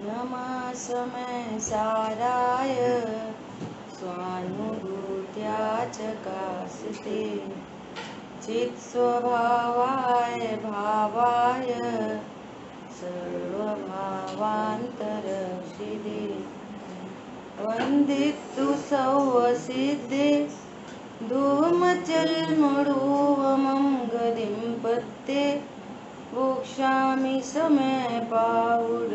नमासमे साराय स्वानुभूत्या चकासिते चित्स्वभावाय भावाय सर्वभावान्तरसिद्धे वन्दितु सौवसिद्धे धूमचल्मरूवमं गदिं पत्ते वोक्षामि समय पावुड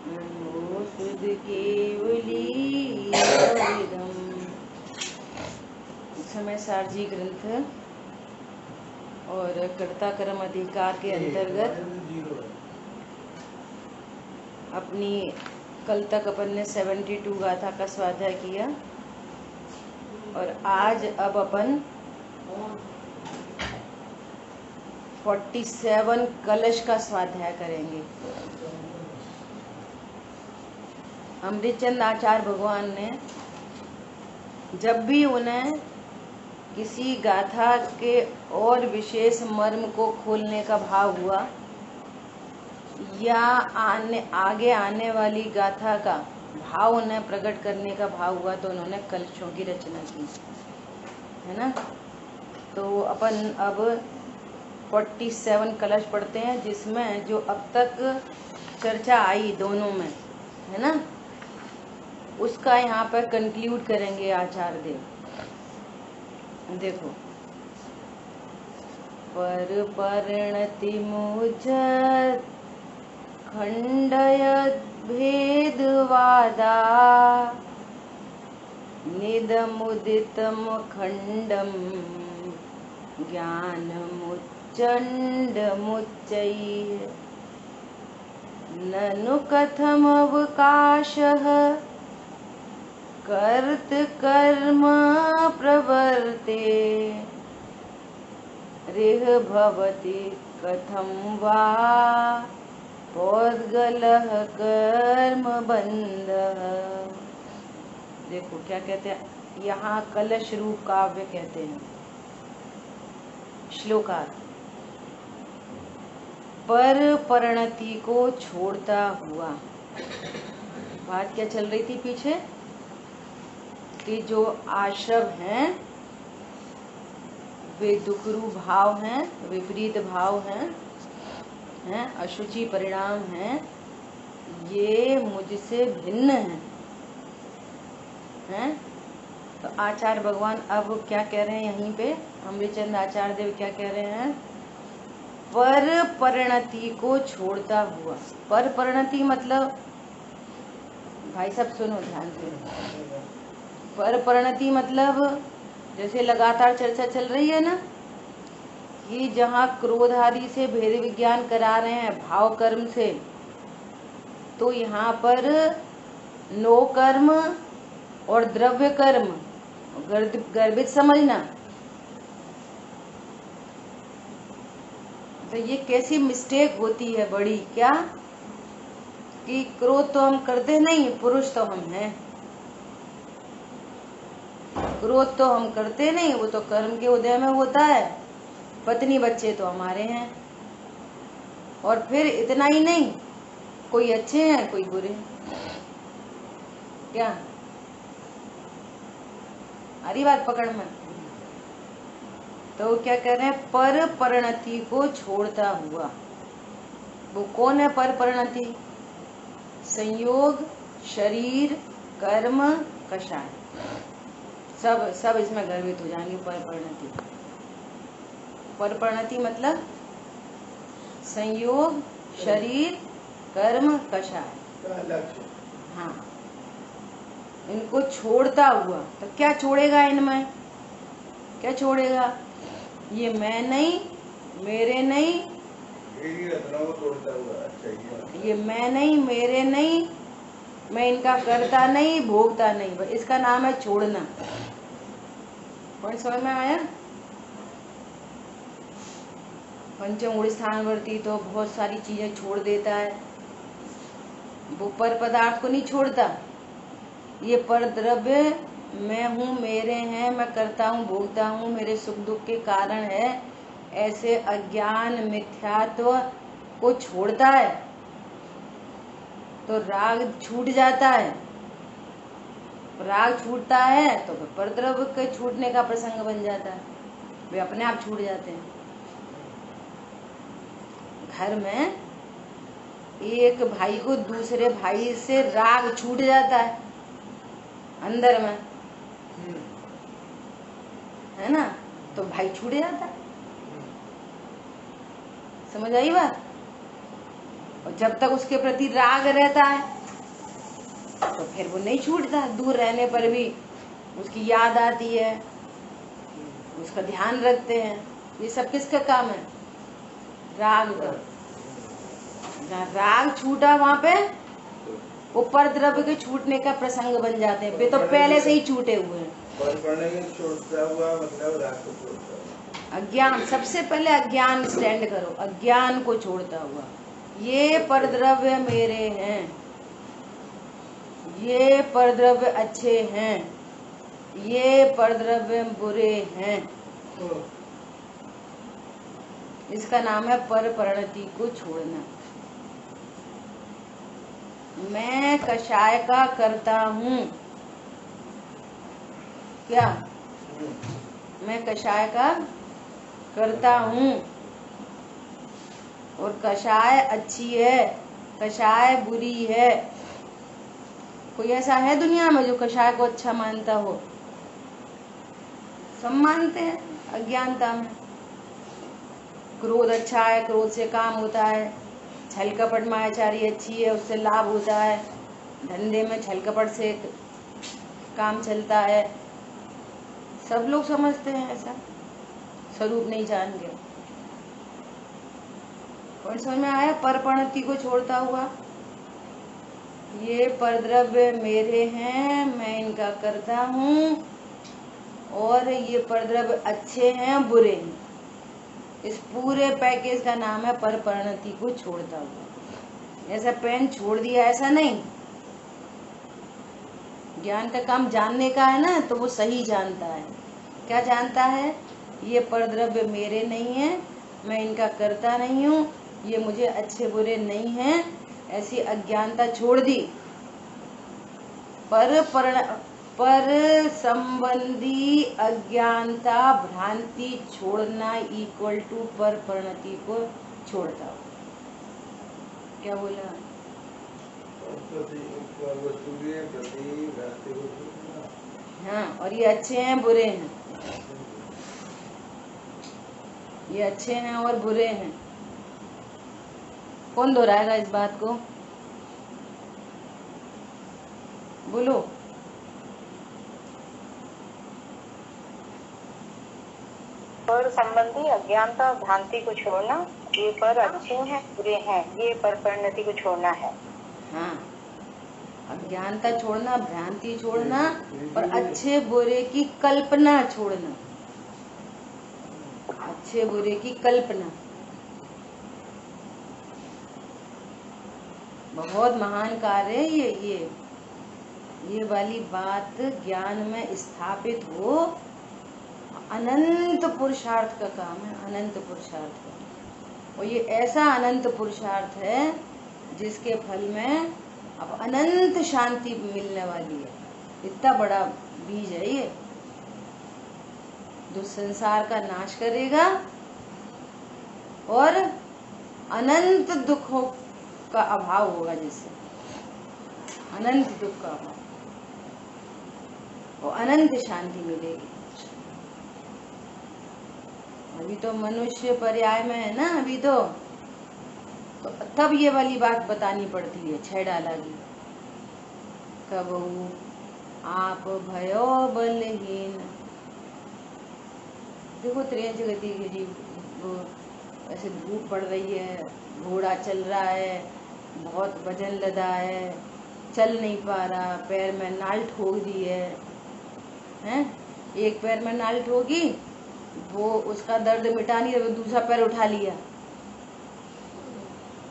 नमो सुध केवलीदम। समय सारजी ग्रंथ और कर्ता कर्म अधिकार के अंतर्गत अपनी कल तक अपन ने 72 गाथा का स्वाध्याय किया और आज अब अपन 47 कलश का स्वाध्याय करेंगे। अमृतचंद आचार्य भगवान ने जब भी उन्हें किसी गाथा के और विशेष मर्म को खोलने का भाव हुआ या आगे आने वाली गाथा का भाव उन्हें प्रकट करने का भाव हुआ तो उन्होंने कलशों की रचना की, है ना। तो अपन अब 47 कलश पढ़ते हैं, जिसमें जो अब तक चर्चा आई दोनों में, है ना, उसका यहाँ पर कंक्लूड करेंगे आचार्य देव। देखो, पर परिणति मुझत खंडयत भेदवादा निदमुदितम खंडम ज्ञानमुच्चण्डमुच्चैः ननु कथमवकाशः कर्तकर्म प्रवर्ते रिह भवति कथं वा पौद्गलः कर्म बंधः। देखो क्या कहते हैं यहाँ, कलश रूप काव्य कहते हैं। श्लोकार, पर परिणति को छोड़ता हुआ। बात क्या चल रही थी पीछे कि जो आश्रव हैं वे दुखरू भाव हैं, विपरीत भाव हैं, अशुचि परिणाम हैं, ये मुझसे भिन्न हैं। तो आचार्य भगवान अब क्या कह रहे हैं यहीं पे, अमृतचंद आचार्य देव क्या कह रहे हैं, पर परिणति को छोड़ता हुआ। पर परिणति मतलब, भाई सब सुनो ध्यान से, पर परिणति मतलब जैसे लगातार चर्चा चल रही है ना कि जहाँ क्रोध आदि से भेद विज्ञान करा रहे हैं भाव कर्म से, तो यहाँ पर नो कर्म और द्रव्य कर्म गर्भित समझना। तो ये कैसी मिस्टेक होती है बड़ी, क्या कि क्रोध तो हम करते नहीं, पुरुष तो हम हैं। क्रोध तो हम करते नहीं, वो तो कर्म के उदय में होता है। पत्नी बच्चे तो हमारे हैं। और फिर इतना ही नहीं, कोई अच्छे हैं कोई बुरे, क्या हरी बात पकड़ में। तो क्या कह रहे हैं, पर परिणति को छोड़ता हुआ। वो कौन है पर परिणति? संयोग, शरीर, कर्म, कषाय, सब इसमें गर्भित हो जाएंगे। पर परिणति, पर परिणति मतलब संयोग, शरीर, कर्म, कषाय। हाँ, इनको छोड़ता हुआ। तो क्या छोड़ेगा इनमें, क्या छोड़ेगा? ये मैं नहीं, मेरे नहीं, ये मैं नहीं, मेरे नहीं, मैं इनका करता नहीं, भोगता नहीं, इसका नाम है छोड़ना। पॉइंट समझ में आया? पंचम स्थानवर्ती तो बहुत सारी चीजें छोड़ देता है, वो पर पदार्थ को नहीं छोड़ता। ये पर द्रव्य मैं हूँ, मेरे हैं, मैं करता हूँ, भोगता हूँ, मेरे सुख दुख के कारण है, ऐसे अज्ञान मिथ्यात्व को छोड़ता है। तो राग छूट जाता है। राग छूटता है तो फिर परद्रव्य के छूटने का प्रसंग बन जाता है, वे अपने आप छूट जाते हैं। घर में एक भाई को दूसरे भाई से राग छूट जाता है अंदर में, है ना, तो भाई छूट जाता है। समझ आई बात? और जब तक उसके प्रति राग रहता है तो फिर वो नहीं छूटता। दूर रहने पर भी उसकी याद आती है, उसका ध्यान रखते हैं। ये सब किसका काम है? राग का। जहाँ राग छूटा वहां पे वो परद्रव्य के छूटने का प्रसंग बन जाते हैं। वे तो पहले से ही छूटे हुए हैं। छोड़ता हुआ मतलब राग को छोड़ता हुआ। अज्ञान, सबसे पहले अज्ञान स्टैंड करो, अज्ञान को छोड़ता हुआ। ये परद्रव्य मेरे हैं, ये परद्रव्य अच्छे हैं, ये परद्रव्य बुरे हैं, इसका नाम है परपरिणति को छोड़ना। मैं कषाय का करता हूँ, क्या मैं कषाय का करता हूँ और कषाय अच्छी है, कषाय बुरी है। कोई ऐसा है दुनिया में जो कषाय को अच्छा मानता हो? सब मानते हैं अज्ञानता में। क्रोध अच्छा है, क्रोध से काम होता है। छल कपट मायाचारी अच्छी है, उससे लाभ होता है। धंधे में छल कपट से काम चलता है। सब लोग समझते हैं ऐसा, स्वरूप नहीं जान के। कौन समझ में आया? परपरिणति को छोड़ता हुआ। ये परद्रव्य मेरे हैं, मैं इनका करता हूँ, और ये परद्रव्य अच्छे हैं बुरे हैं। इस पूरे पैकेज का नाम है परपरिणति को छोड़ता हुआ। ऐसा पेन छोड़ दिया ऐसा नहीं। ज्ञान का काम जानने का है ना, तो वो सही जानता है। क्या जानता है? ये परद्रव्य मेरे नहीं है, मैं इनका करता नहीं हूँ, ये मुझे अच्छे बुरे नहीं हैं। ऐसी अज्ञानता छोड़ दी। पर संबंधी अज्ञानता भ्रांति छोड़ना इक्वल टू परपरिणति को छोड़ता हो। क्या बोला? हाँ, और ये अच्छे हैं बुरे हैं, ये अच्छे हैं और बुरे हैं। कौन दोहराएगा इस बात को? बोलो। पर संबंधी अज्ञानता भ्रांति को छोड़ना, ये पर अच्छे हैं बुरे हैं, ये पर परिणति को छोड़ना है। हाँ, अज्ञानता छोड़ना, भ्रांति छोड़ना, और अच्छे बुरे की कल्पना छोड़ना। अच्छे बुरे की कल्पना बहुत महान कार्य है। ये वाली बात ज्ञान में स्थापित हो, अनंत पुरुषार्थ का काम है, अनंत पुरुषार्थ का। और ये ऐसा अनंत पुरुषार्थ है जिसके फल में अब अनंत शांति मिलने वाली है। इतना बड़ा बीज है ये, जो संसार का नाश करेगा और अनंत दुखों का अभाव होगा, जिससे अनंत दुख का अभाव और अनंत शांति मिलेगी। अभी तो मनुष्य पर्याय में है ना, अभी तो तब ये वाली बात बतानी पड़ती है। 6 डाला की कबहू आप भयो बलहीन। देखो त्रेंच गति की जी, वो ऐसे धूप पड़ रही है, घोड़ा चल रहा है, बहुत वजन लदा है, चल नहीं पा रहा, पैर में नाल ठोक दी है? एक पैर में नाल ठोकी, वो उसका दर्द मिटा नहीं, वो दूसरा पैर उठा लिया,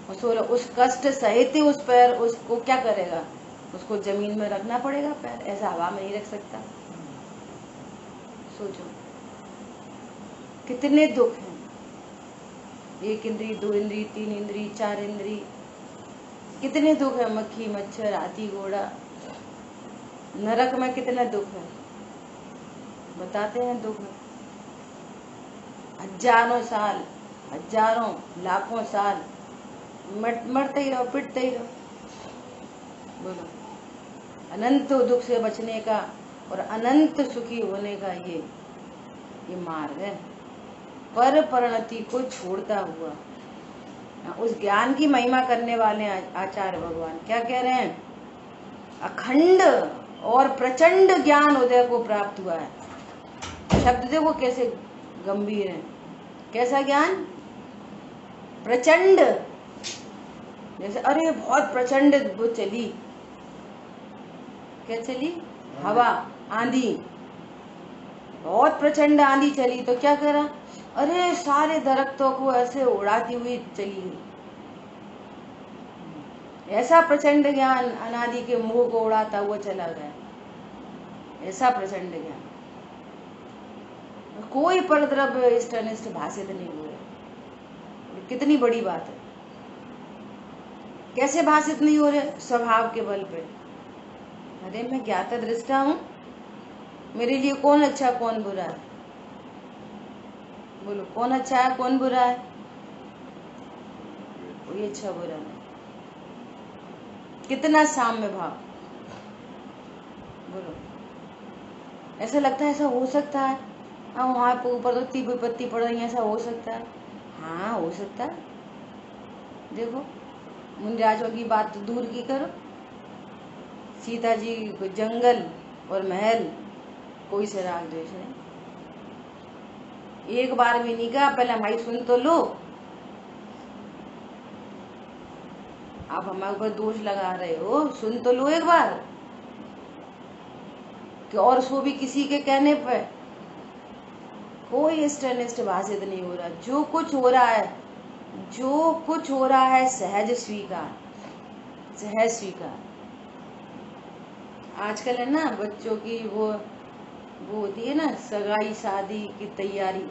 उस कष्ट सहित उस पैर, उसको क्या करेगा? उसको जमीन में रखना पड़ेगा पैर, ऐसा हवा में नहीं रख सकता। सोचो कितने दुख हैं। 1 इंद्री, 2 इंद्री, 3 इंद्री, 4 इंद्री, कितने दुख है, मक्खी मच्छर हाथी घोड़ा, नरक में कितना दुख है, बताते हैं दुख। हजारों साल, हजारों लाखों साल मरते ही रहो, पिटते ही रहो। बोलो, अनंत दुख से बचने का और अनंत सुखी होने का ये मार्ग है, पर परिणति को छोड़ता हुआ। उस ज्ञान की महिमा करने वाले आचार्य भगवान क्या कह रहे हैं? अखंड और प्रचंड ज्ञान उदय को प्राप्त हुआ है। शब्द देखो कैसे गंभीर है। कैसा ज्ञान? प्रचंड, जैसे अरे बहुत प्रचंड वो चली, क्या चली? हवा, आंधी, बहुत प्रचंड आंधी चली तो क्या करा? अरे सारे दरख्तों को ऐसे उड़ाती हुई चली गई। ऐसा प्रचंड ज्ञान अनादि के मोह को उड़ाता हुआ चला गया, ऐसा प्रचंड ज्ञान। कोई परद्रव्य इष्ट अनिष्ट भाषित नहीं हुए। कितनी बड़ी बात है। कैसे भाषित नहीं हो रहे? स्वभाव के बल पे। अरे मैं ज्ञाता दृष्टा हूं, मेरे लिए कौन अच्छा कौन बुरा है? बोलो, कौन अच्छा है कौन बुरा है? कोई अच्छा बुरा नहीं। कितना साम्य भाव। बोलो, ऐसा लगता है ऐसा हो सकता है? हाँ, वहां पे ऊपर तो इतनी विपत्ति पड़ रही है, ऐसा हो सकता है? हाँ हो सकता है। देखो, मुंजाजों की बात तो दूर की करो, सीता जी को जंगल और महल, कोई से राग द्वेष नहीं। एक बार भी नहीं कहा पहले हमारी सुन तो लो। आप हमारे ऊपर दोष लगा रहे हो, सुन तो लो एक बार। कि और सो भी किसी के कहने पे कोई इष्ट अनिष्ट भाषित नहीं हो रहा। जो कुछ हो रहा है, जो कुछ हो रहा है सहज स्वीकार, सहज स्वीकार। आजकल है ना बच्चों की वो होती है ना सगाई शादी की तैयारी,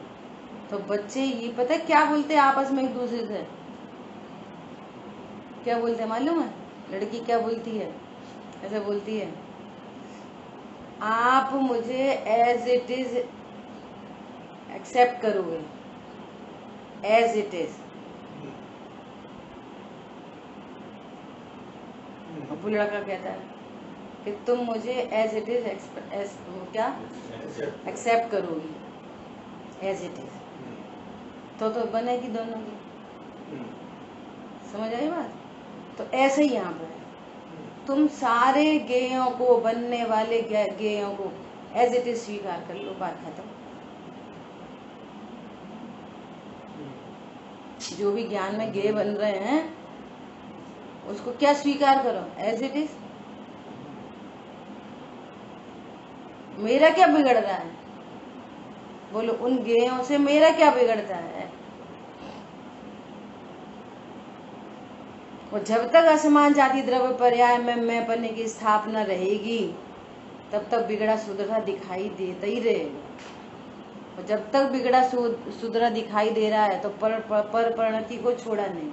तो बच्चे ये पता है क्या बोलते हैं आपस में एक दूसरे से? क्या बोलते हैं मालूम है? लड़की क्या बोलती है? ऐसा बोलती है, आप मुझे एज इट इज एक्सेप्ट करोगे, एज इट इज। और वो लड़का कहता है कि तुम मुझे एज इट इज क्या एक्सेप्ट करोगी, एज इट इज। तो बनेगी दोनों की। समझ आई बात? तो ऐसे ही यहाँ पर तुम सारे गेयों को, बनने वाले गेयों को एज इट इज स्वीकार कर लो, बात खत्म। जो भी ज्ञान में गेय बन रहे हैं उसको क्या स्वीकार करो? As it is. मेरा क्या बिगड़ रहा है? बोलो, उन गेयों से मेरा क्या बिगड़ता है? और जब तक असमान जाति द्रव्य पर्याय में मैं पन्ने की स्थापना रहेगी तब तक बिगड़ा सुधरा दिखाई देता ही रहेगा। और जब तक बिगड़ा सुधरा दिखाई दे रहा है तो पर परिणति को छोड़ा नहीं।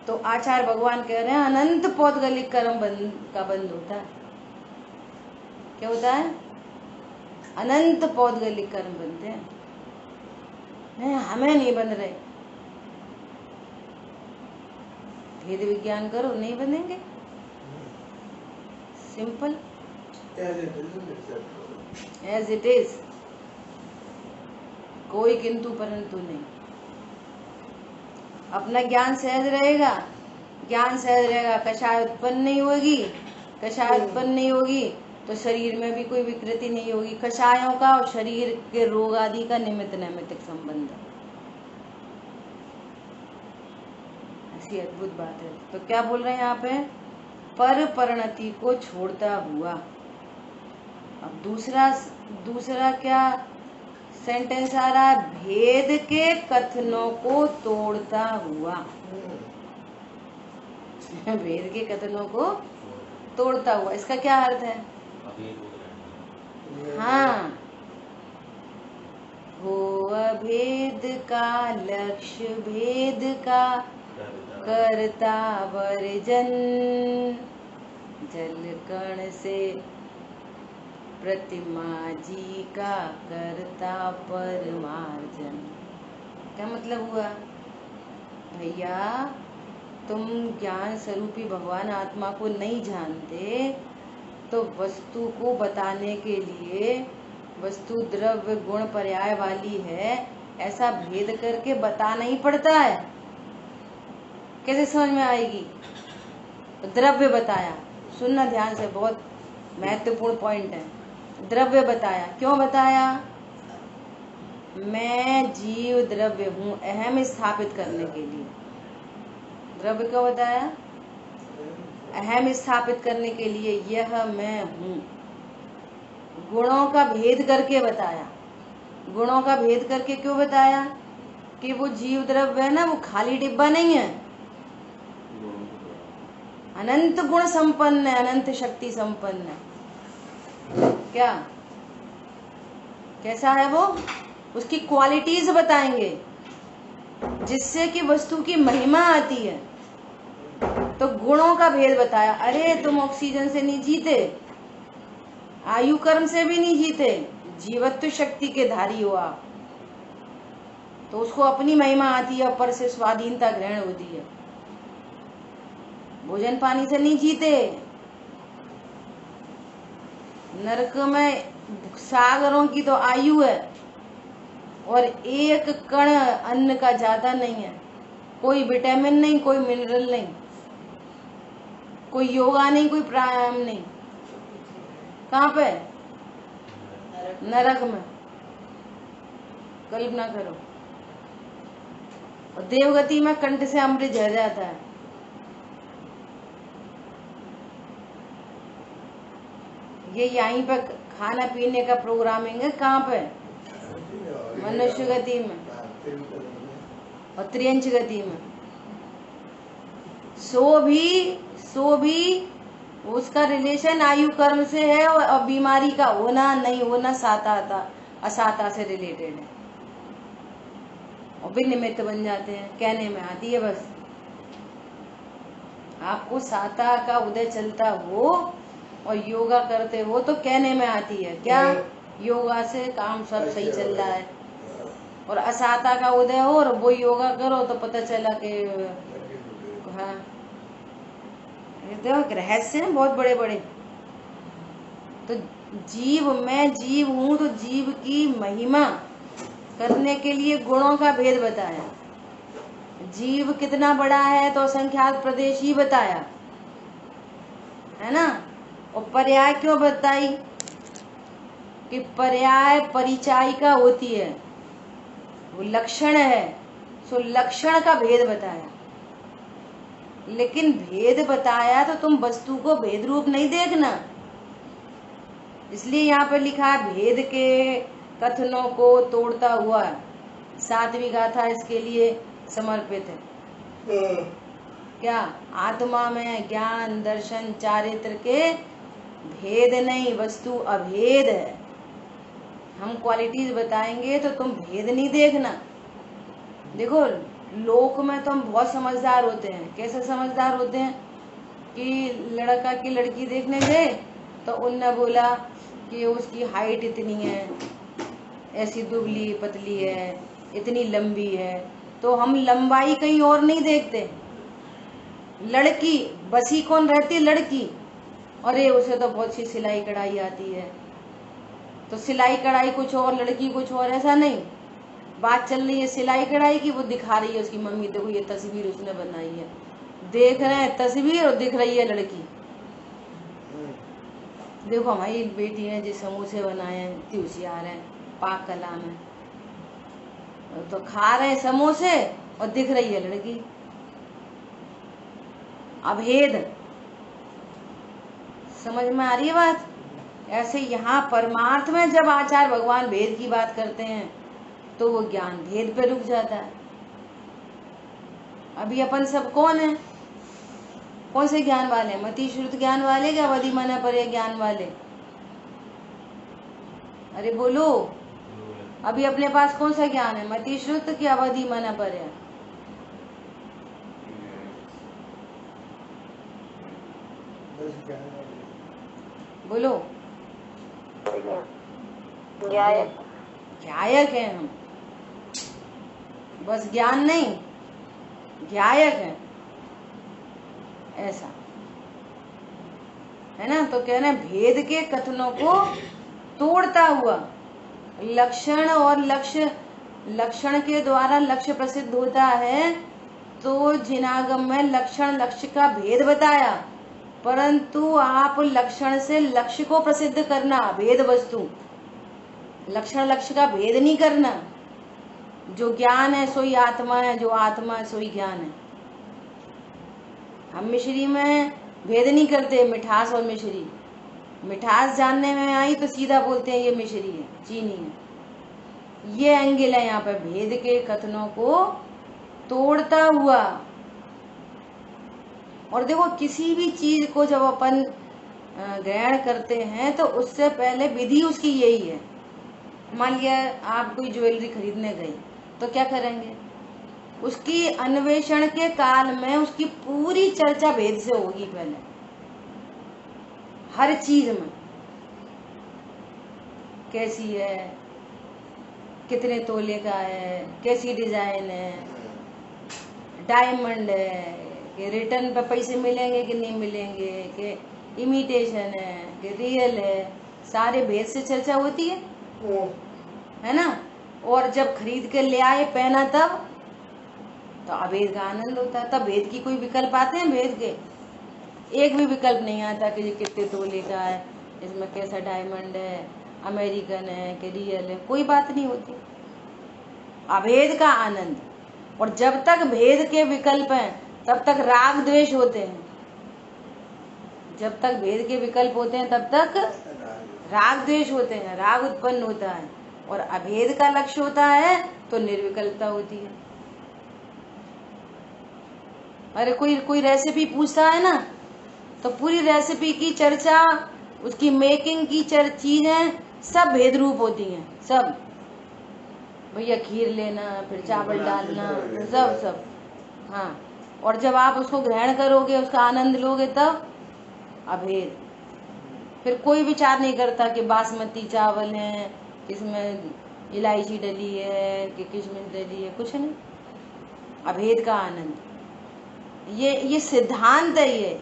तो आचार्य भगवान कह रहे हैं अनंत पौद्गलिक कर्म का बंध होता है। क्या होता है? अनंत पौद्गलिक कर्म बनते हैं, हमें नहीं बन रहे। भेद विज्ञान करो, नहीं बनेंगे। सिंपल, एज इट इज, कोई किंतु परंतु नहीं। अपना ज्ञान सहज रहेगा, ज्ञान सहज रहेगा, कषाय उत्पन्न नहीं होगी, कषाय उत्पन्न नहीं होगी तो शरीर में भी कोई विकृति नहीं होगी। कषायों का और शरीर के रोग आदि का निमित्त नैमित्तिक संबंध है। ऐसी अद्भुत बात है। तो क्या बोल रहे हैं यहाँ पे? पर परिणति को छोड़ता हुआ। अब दूसरा क्या सेंटेंस आ रहा है? भेद के कथनों को तोड़ता हुआ। भेद के कथनों को तोड़ता हुआ, इसका क्या अर्थ है? हाँ, हो अभेद का लक्ष्य भेद का करता वर्जन, जल कण से प्रतिमा जी का करता परमार्जन। क्या मतलब हुआ भैया? तुम ज्ञान स्वरूपी भगवान आत्मा को नहीं जानते तो वस्तु को बताने के लिए वस्तु द्रव्य गुण पर्याय वाली है ऐसा भेद करके बताना ही पड़ता है। कैसे समझ में आएगी? द्रव्य बताया, सुनना ध्यान से, बहुत महत्वपूर्ण पॉइंट है। द्रव्य बताया, क्यों बताया? मैं जीव द्रव्य हूँ, अहम स्थापित करने के लिए। द्रव्य क्यों बताया? अहम स्थापित करने के लिए, यह मैं हूँ। गुणों का भेद करके बताया। गुणों का भेद करके क्यों बताया? कि वो जीव द्रव्य है ना, वो खाली डिब्बा नहीं है, अनंत गुण संपन्न है, अनंत शक्ति संपन्न है। क्या कैसा है वो? उसकी क्वालिटीज बताएंगे जिससे कि वस्तु की महिमा आती है। तो गुणों का भेद बताया। अरे तुम ऑक्सीजन से नहीं जीते, आयु कर्म से भी नहीं जीते, जीवत्व शक्ति के धारी हो आप, तो उसको अपनी महिमा आती है, ऊपर से स्वाधीनता ग्रहण होती है। भोजन पानी से नहीं जीते, नरक में सागरों की तो आयु है और एक कण अन्न का ज्यादा नहीं है, कोई विटामिन नहीं, कोई मिनरल नहीं, कोई योगा नहीं, कोई प्राणायाम नहीं। कहाँ पे? नरक में। कल्पना करो। और देवगति में कंठ से अमृत झर जाता है। ये यहीं पे खाना पीने का प्रोग्रामिंग है। कहाँ पे? मनुष्य गति में और त्रियंच गति में। सो भी उसका रिलेशन आयु कर्म से है और बीमारी का होना नहीं होना साता असाता से रिलेटेड है, और भी निमित्त बन जाते हैं। कहने में आती है बस। आपको साता का उदय चलता हो और योगा करते हो तो कहने में आती है। क्या? योगा से काम सब सही चल रहा है। और असाता का उदय हो और वो योगा करो तो पता चला कि हाँ, देखो रहस्य हैं बहुत बड़े बड़े। तो जीव, मैं जीव हूँ, तो जीव की महिमा करने के लिए गुणों का भेद बताया। जीव कितना बड़ा है तो असंख्यात प्रदेश ही बताया, है ना। और पर्याय क्यों बताई? कि पर्याय परिचायिका होती है, वो लक्षण है, सो लक्षण का भेद बताया। लेकिन भेद बताया तो तुम वस्तु को भेद रूप नहीं देखना, इसलिए यहाँ पर लिखा है भेद के कथनों को तोड़ता हुआ। 7वीं गाथा इसके लिए समर्पित है। क्या? आत्मा में ज्ञान दर्शन चारित्र के भेद नहीं, वस्तु अभेद है। हम क्वालिटीज बताएंगे तो तुम भेद नहीं देखना। देखो लोक में तो हम बहुत समझदार होते हैं। कैसे समझदार होते हैं? कि लड़का की लड़की देखने गए तो उनने बोला कि उसकी हाइट इतनी है, ऐसी दुबली पतली है, इतनी लंबी है, तो हम लंबाई कहीं और नहीं देखते। लड़की बसी कौन रहती? लड़की। अरे उसे तो बहुत सी सिलाई कढ़ाई आती है, तो सिलाई कढ़ाई कुछ और, लड़की कुछ और, ऐसा नहीं। बात चल रही है सिलाई कढ़ाई की, वो दिखा रही है उसकी मम्मी, देखो ये तस्वीर उसने बनाई है। देख रहे हैं तस्वीर और दिख रही है लड़की। देखो हमारी बेटी ने जो समोसे बनाए हैं, इतनी होशियार है, पाक कला में, तो खा रहे हैं समोसे और दिख रही है लड़की। अभेद समझ में आ रही है बात? ऐसे यहाँ परमार्थ में जब आचार्य भगवान भेद की बात करते हैं तो वो ज्ञान भेद पे रुक जाता है। अभी अपन सब कौन है? कौन से ज्ञान वाले? मति श्रुत ज्ञान वाले क्या अवधि मना परे ज्ञान वाले? अरे बोलो, अभी अपने पास कौन सा ज्ञान है? मति श्रुत की अवधि मना परे? बोलो। ज्ञायक ज्ञायक है हम, बस ज्ञान नहीं, ज्ञायक है, ऐसा है ना। तो कहना है भेद के कथनों को तोड़ता हुआ, लक्षण और लक्ष्य, लक्षण के द्वारा लक्ष्य प्रसिद्ध होता है। तो जिनागम में लक्षण लक्ष्य का भेद बताया, परंतु आप लक्षण से लक्ष्य को प्रसिद्ध करना, भेद वस्तु, लक्षण लक्ष्य का भेद नहीं करना। जो ज्ञान है सोई आत्मा है, जो आत्मा है सोई ज्ञान है। हम मिश्री में भेद नहीं करते, मिठास और मिश्री। मिठास जानने में आई तो सीधा बोलते हैं ये मिश्री है, चीनी है। ये एंगल है यहाँ पर, भेद के कथनों को तोड़ता हुआ। और देखो किसी भी चीज को जब अपन ग्रहण करते हैं तो उससे पहले विधि उसकी यही है। मान लिया आप कोई ज्वेलरी खरीदने गए तो क्या करेंगे, उसकी अन्वेषण के काल में उसकी पूरी चर्चा भेद से होगी। पहले हर चीज में कैसी है, कितने तोले का है, कैसी डिजाइन है, डायमंड है कि रिटर्न पे पैसे मिलेंगे कि नहीं मिलेंगे, कि इमिटेशन है कि रियल है, सारे भेद से चर्चा होती है ना। और जब खरीद के ले आए पहना तब तो अभेद का आनंद होता है। तब भेद की कोई विकल्प आते हैं, भेद के एक भी विकल्प नहीं आता कि ये कितने तोले का है, इसमें कैसा डायमंड है, अमेरिकन है कि रियल है, कोई बात नहीं होती। अभेद का आनंद। और जब तक भेद के विकल्प हैं तब तक राग द्वेष होते हैं। जब तक भेद के विकल्प होते हैं तब तक राग द्वेष होते हैं, राग उत्पन्न होता है। और अभेद का लक्ष्य होता है तो निर्विकल्पता होती है। अरे कोई रेसिपी पूछता है ना, तो पूरी रेसिपी की चर्चा, उसकी मेकिंग की चीजें सब भेद रूप होती हैं। सब भैया खीर लेना, फिर चावल डालना, सब हाँ। और जब आप उसको ग्रहण करोगे, उसका आनंद लोगे, तब अभेद। फिर कोई विचार नहीं करता कि बासमती चावल है, इसमें इलायची डली है कि किशमिश डली है, कुछ नहीं। अभेद का आनंद, ये सिद्धांत है ये।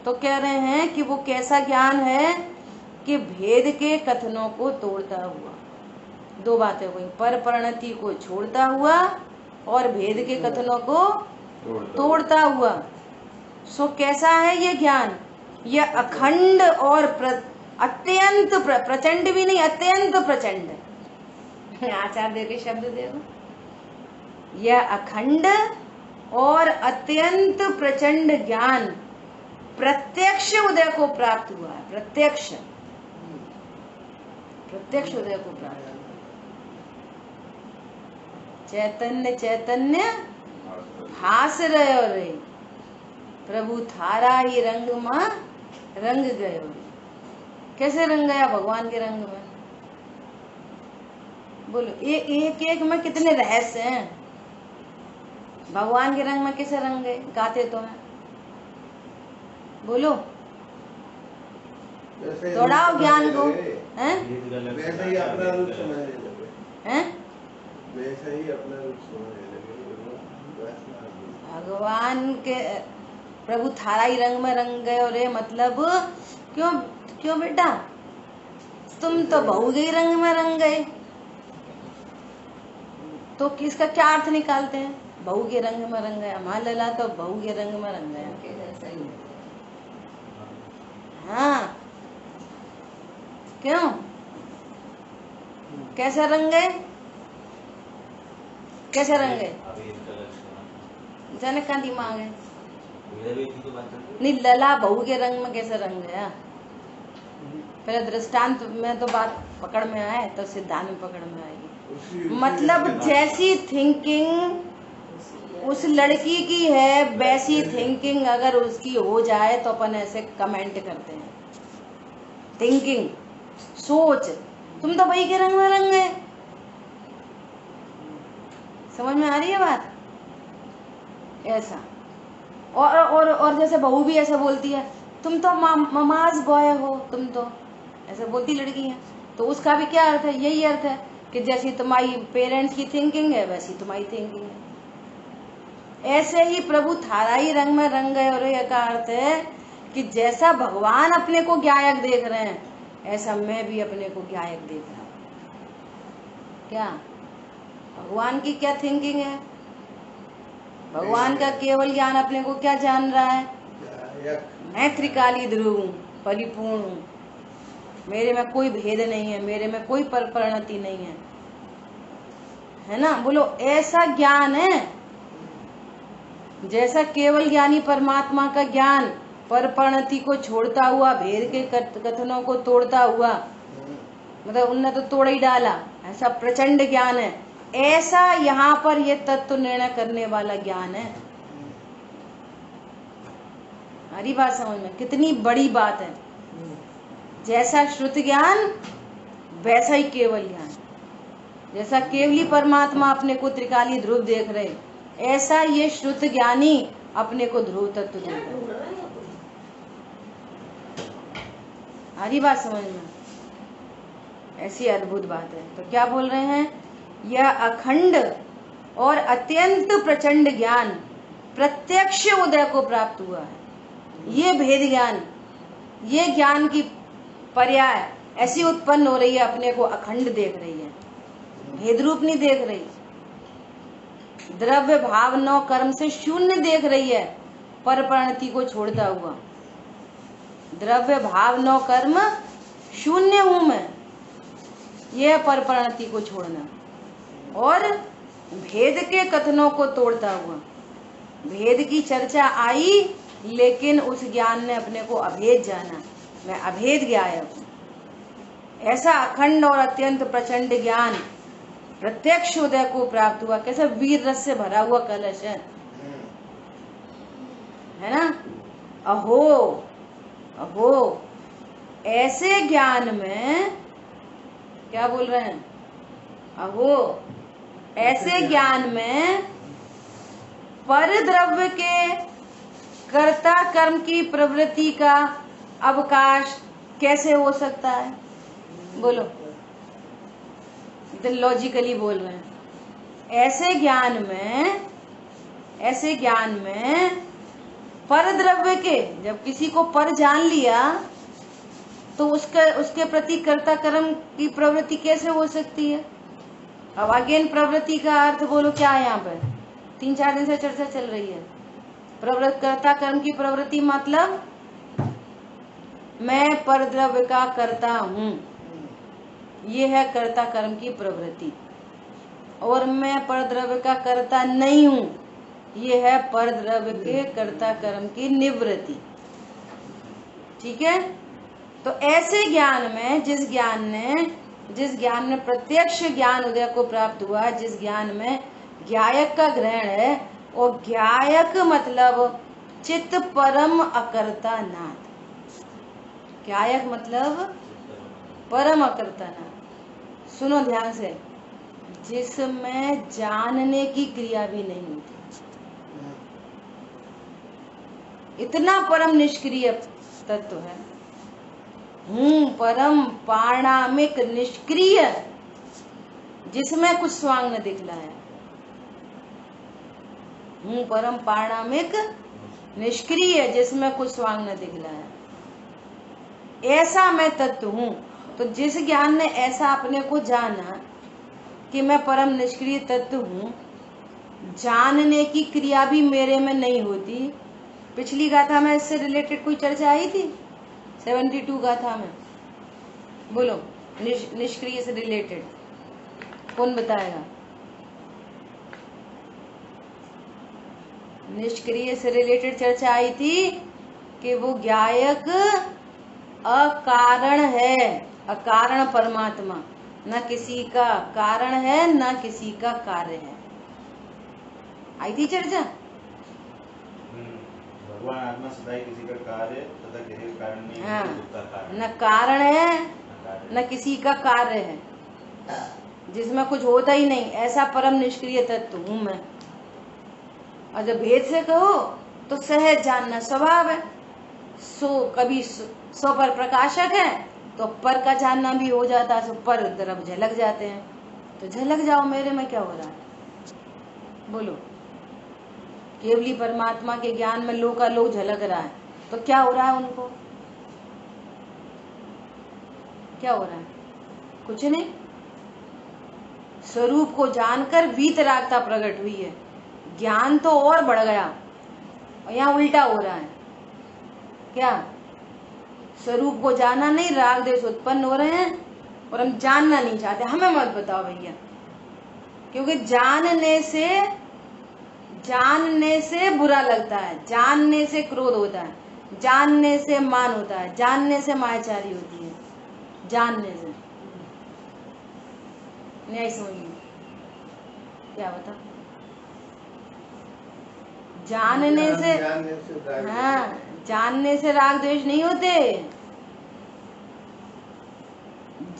तो कह रहे हैं कि वो कैसा ज्ञान है कि भेद के कथनों को तोड़ता हुआ। दो बातें हुई, पर परिणति को छोड़ता हुआ और भेद के कथनों को तोड़ता हुआ। सो कैसा है ये ज्ञान? ये अखंड और अत्यंत प्रचंड भी नहीं, अत्यंत प्रचंड है। आचार्य के शब्द देखो, यह अखंड और अत्यंत प्रचंड ज्ञान प्रत्यक्ष उदय को प्राप्त हुआ है। प्रत्यक्ष उदय को प्राप्त हुआ। चैतन्य भास रहे और रे, प्रभु थारा ही रंग मां रंग गयो। कैसे रंग गया? भगवान के रंग में। बोलो, एक में कितने रहस्य हैं। भगवान के रंग में कैसे रंग गए? गाते तो हैं। बोलो, दौड़ाओ ज्ञान को। हैं? वैसे ही अपना रूप समझने लगे। हैं? वैसे ही अपना रूप समझने लगे। भगवान के प्रभु थारा ही रंग में रंग गए। और मतलब क्यों बेटा, तुम तो बहू के रंग में रंग गए। तो किसका क्या अर्थ निकालते हैं? बहू के रंग में रंग गया। हमारा लला तो बहू के रंग में रंग गया। हाँ, क्यों? कैसे रंग गए? कैसे रंग गए? जनक का दिमाग है। नहीं, लला बहू के रंग में कैसे रंग गया? पहले दृष्टांत में तो बात पकड़ में आए, तो सिद्धांत में पकड़ में आएगी। मतलब जैसी थिंकिंग उस लड़की की है, वैसी थिंकिंग अगर उसकी हो जाए तो अपन ऐसे कमेंट करते हैं। थिंकिंग, सोच, तुम तो वही के रंग में रंग गए। समझ में आ रही है बात? ऐसा। और जैसे बहू भी ऐसा बोलती है, तुम तो ममाज बॉय हो, तुम तो ऐसे बोलती लड़की है। तो उसका भी क्या अर्थ है? यही अर्थ है कि जैसी तुम्हारी पेरेंट्स की थिंकिंग है वैसी तुम्हारी थिंकिंग है। ऐसे ही प्रभु थारा ही रंग में रंग गए, और यह का अर्थ है कि जैसा भगवान अपने को ज्ञायक देख रहे हैं ऐसा मैं भी अपने को ज्ञायक देख रहा हूँ। क्या भगवान की क्या थिंकिंग है? भगवान का केवल ज्ञान अपने को क्या जान रहा है? मैं त्रिकाली ध्रुव हूँ, परिपूर्ण हूँ, मेरे में कोई भेद नहीं है, मेरे में कोई परिणति नहीं है ना? बोलो, ऐसा ज्ञान है जैसा केवल ज्ञानी परमात्मा का ज्ञान परिणति को छोड़ता हुआ, भेद के कथनों को तोड़ता हुआ, मतलब उनने तो तोड़ ही डाला, ऐसा प्रचंड ज्ञान है। ऐसा यहाँ पर ये तत्व निर्णय करने वाला ज्ञान है। हमारी बात समझ में कितनी बड़ी बात है। जैसा श्रुत ज्ञान वैसा ही केवल ज्ञान। जैसा केवली परमात्मा अपने को त्रिकाली ध्रुव देख रहे, ऐसा ये श्रुत ज्ञानी अपने को ध्रुव तत्व देख रहे। हमारी बात समझ में ऐसी अद्भुत बात है। तो क्या बोल रहे हैं? यह अखंड और अत्यंत प्रचंड ज्ञान प्रत्यक्ष उदय को प्राप्त हुआ है। ये भेद ज्ञान, ये ज्ञान की पर्याय ऐसी उत्पन्न हो रही है, अपने को अखंड देख रही है, भेद रूप नहीं देख रही, द्रव्य भाव नौ कर्म से शून्य देख रही है, परिणति को छोड़ता हुआ। द्रव्य भाव नौ कर्म शून्य हूं मैं, यह परिणति को छोड़ना, और भेद के कथनों को तोड़ता हुआ। भेद की चर्चा आई लेकिन उस ज्ञान ने अपने को अभेद जाना, मैं अभेद ज्ञायक हूं। ऐसा अखंड और अत्यंत प्रचंड ज्ञान प्रत्यक्ष उदय को प्राप्त हुआ। कैसे वीर रस से भरा हुआ कलश है ना? अहो अहो, ऐसे ज्ञान में क्या बोल रहे हैं? अहो, ऐसे ज्ञान में पर द्रव्य के कर्ता कर्म की प्रवृत्ति का अवकाश कैसे हो सकता है? बोलो, इतने लॉजिकली बोल रहे हैं। ऐसे ज्ञान में पर द्रव्य के, जब किसी को पर जान लिया तो उसके प्रति कर्ता कर्म की प्रवृत्ति कैसे हो सकती है? अब अगेन प्रवृत्ति का अर्थ बोलो क्या है? यहाँ पर 3-4 दिन से चर्चा चल रही है। कर्ता कर्म की प्रवृत्ति मतलब मैं पर द्रव्य का कर्ता हूँ, ये है कर्ता कर्म की प्रवृत्ति। और मैं पर द्रव्य का कर्ता नहीं हूँ, ये है पर द्रव्य के कर्ता कर्म की निवृत्ति। ठीक है? तो ऐसे ज्ञान में जिस ज्ञान में प्रत्यक्ष ज्ञान उदय को प्राप्त हुआ, जिस ज्ञान में ज्ञायक का ग्रहण है, और ज्ञायक मतलब चित्त परम अकर्ता नाथ। ज्ञायक मतलब परम अकर्ता नाथ। सुनो ध्यान से, जिसमें जानने की क्रिया भी नहीं होती, इतना परम निष्क्रिय तत्व है। परम पारणामिक निष्क्रिय, जिसमें कुछ स्वांग न दिखलाया। परम पारणामिक निष्क्रिय, जिसमें कुछ स्वांग न दिखलाया, ऐसा मैं तत्व हूँ। तो जिस ज्ञान ने ऐसा अपने को जाना कि मैं परम निष्क्रिय तत्व हूँ, जानने की क्रिया भी मेरे में नहीं होती। पिछली गाथा में इससे रिलेटेड कोई चर्चा आई थी? 72 गाथा में बोलो, निष्क्रिय से रिलेटेड कौन बताएगा? निष्क्रिय से रिलेटेड चर्चा आई थी कि वो ज्ञायक अकारण है, अकारण परमात्मा, न किसी का कारण है न किसी का कार्य है। आई थी चर्चा? भगवान आत्मा सदा किसी का कार्य तथा किसी का कारण नहीं है। न कारण है न किसी का कार्य है, जिसमें कुछ होता ही नहीं, ऐसा परम निष्क्रिय तत्व हूँ मैं। और जब भेद से कहो तो सहज जानना स्वभाव है। कभी सो पर प्रकाशक है तो पर का जानना भी हो जाता है, सो पर तरफ झलक जाते हैं, तो झलक जाओ मेरे में क्या हो रहा है। बोलो, केवली परमात्मा के ज्ञान में लो का लो झलक रहा है, तो क्या हो रहा है उनको, क्या हो रहा है? कुछ नहीं। स्वरूप को जानकर वीतरागता प्रकट हुई है, ज्ञान तो और बढ़ गया, और यहाँ उल्टा हो रहा है। क्या? स्वरूप को जाना नहीं, राग देश उत्पन्न हो रहे हैं और हम जानना नहीं चाहते। हमें मत बताओ भैया, क्योंकि जानने से बुरा लगता है, जानने से क्रोध होता है, जानने से मान होता है, जानने से मायाचारी होती है, जानने से नहीं समझिए क्या बता, जानने से, हाँ, जानने से राग द्वेष नहीं होते।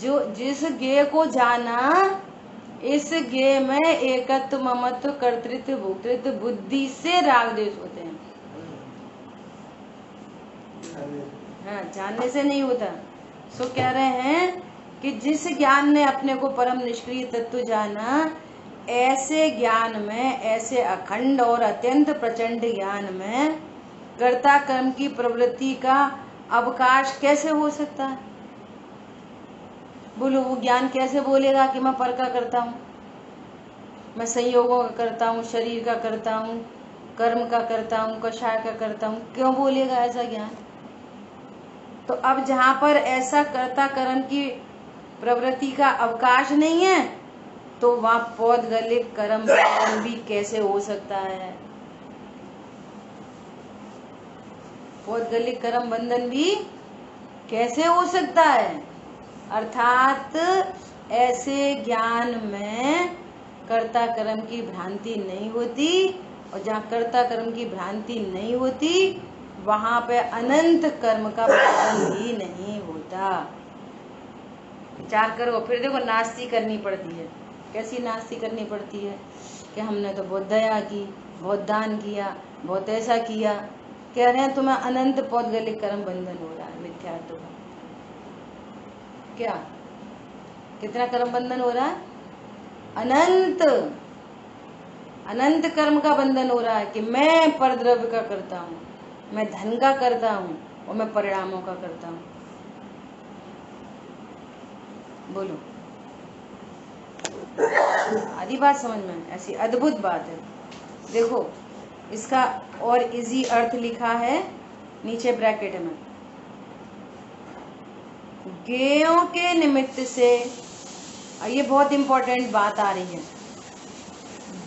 जो जिस ज्ञेय को जाना, इस ज्ञेय में एकत्व, ममत्व, कर्तृत्व, भोक्तृत्व बुद्धि से राग द्वेष होते हैं। हाँ, जानने से नहीं होता। सो कह रहे हैं कि जिस ज्ञान ने अपने को परम निष्क्रिय तत्व जाना, ऐसे ज्ञान में, ऐसे अखंड और अत्यंत प्रचंड ज्ञान में कर्ता कर्म की प्रवृत्ति का अवकाश कैसे हो सकता है? बोलो, वो ज्ञान कैसे बोलेगा कि मैं पर का करता हूँ, मैं संयोगों का करता हूँ, शरीर का करता हूँ, कर्म का करता हूँ, कषाय का करता हूँ? क्यों बोलेगा ऐसा ज्ञान? तो अब जहाँ पर ऐसा कर्ता कर्म की प्रवृत्ति का अवकाश नहीं है, तो वहाँ पौद्गलिक कर्म बंधन भी कैसे हो सकता है? पौद्गलिक कर्म बंधन भी कैसे हो सकता है? अर्थात ऐसे ज्ञान में कर्ता कर्म की भ्रांति नहीं होती, और जहाँ कर्ता कर्म की भ्रांति नहीं होती, वहां पे अनंत कर्म का बंधन ही नहीं होता। विचार करो। फिर देखो, नास्ती करनी पड़ती है। कैसी नास्ती करनी पड़ती है कि हमने तो बहुत दया की, बहुत दान किया, बहुत ऐसा किया। कह रहे हैं तुम्हें अनंत पौद्गलिक कर्म बंधन हो रहा है, मिथ्यात्व का। क्या? कितना कर्म बंधन हो रहा है? अनंत कर्म का बंधन हो रहा है कि मैं परद्रव्य का करता हूँ, मैं धन का करता हूँ, और मैं परिणामों का करता हूँ। बोलो, आधी बात समझ में? ऐसी अद्भुत बात है। देखो, इसका और इजी अर्थ लिखा है नीचे ब्रैकेट में। ज्ञेयों के निमित्त से, ये बहुत इंपॉर्टेंट बात आ रही है,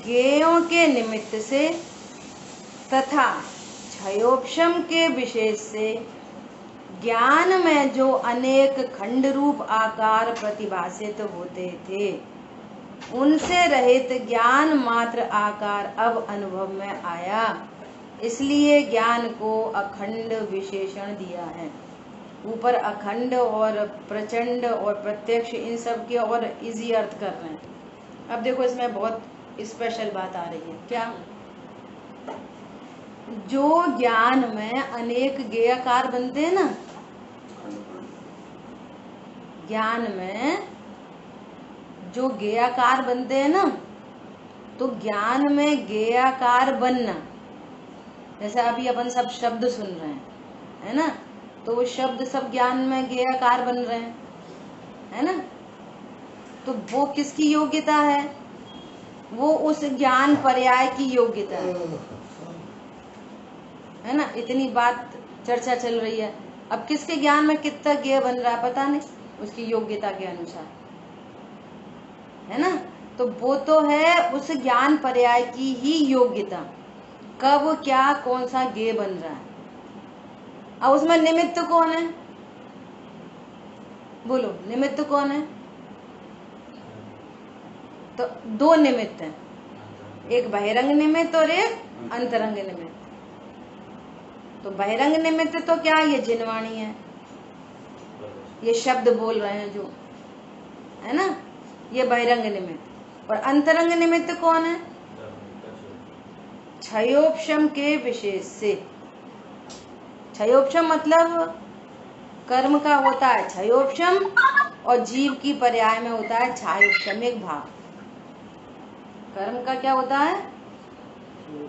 ज्ञेयों के निमित्त से तथा क्षयोपशम के विशेष से ज्ञान में जो अनेक खंड रूप आकार प्रतिभासित होते थे, उनसे रहित ज्ञान मात्र आकार अब अनुभव में आया, इसलिए ज्ञान को अखंड विशेषण दिया है। ऊपर अखंड और प्रचंड और प्रत्यक्ष, इन सब के और इजी अर्थ कर रहे हैं। अब देखो, इसमें बहुत स्पेशल बात आ रही है। क्या? जो ज्ञान में अनेक ज्ञेयकार बनते हैं ना, ज्ञान में जो ज्ञेयकार बनते हैं ना, तो ज्ञान में ज्ञेयकार बनना, जैसे अभी अपन सब शब्द सुन रहे हैं, है ना, तो वो शब्द सब ज्ञान में ज्ञेयकार बन रहे हैं, है ना। तो वो किसकी योग्यता है? वो उस ज्ञान पर्याय की योग्यता है ना। इतनी बात चर्चा चल रही है। अब किसके ज्ञान में कितना ज्ञेय बन रहा है पता नहीं, उसकी योग्यता के अनुसार, है ना। तो वो तो है उस ज्ञान पर्याय की ही योग्यता, कब क्या कौन सा ज्ञेय बन रहा है। अब उसमें निमित्त कौन है? बोलो, निमित्त कौन है? तो दो निमित्त हैं, एक बहिरंग निमित्त और एक अंतरंग निमित्त। तो बहिरंग निमित्त तो क्या, ये जिनवाणी है, ये शब्द बोल रहे हैं जो, है ना, ये बहिरंग निमित्त। और अंतरंग निमित्त कौन है? क्षयोपशम के विशेष से। क्षयोपशम मतलब कर्म का होता है क्षयोपशम और जीव की पर्याय में होता है छायोपशमिक भाव। कर्म का क्या होता है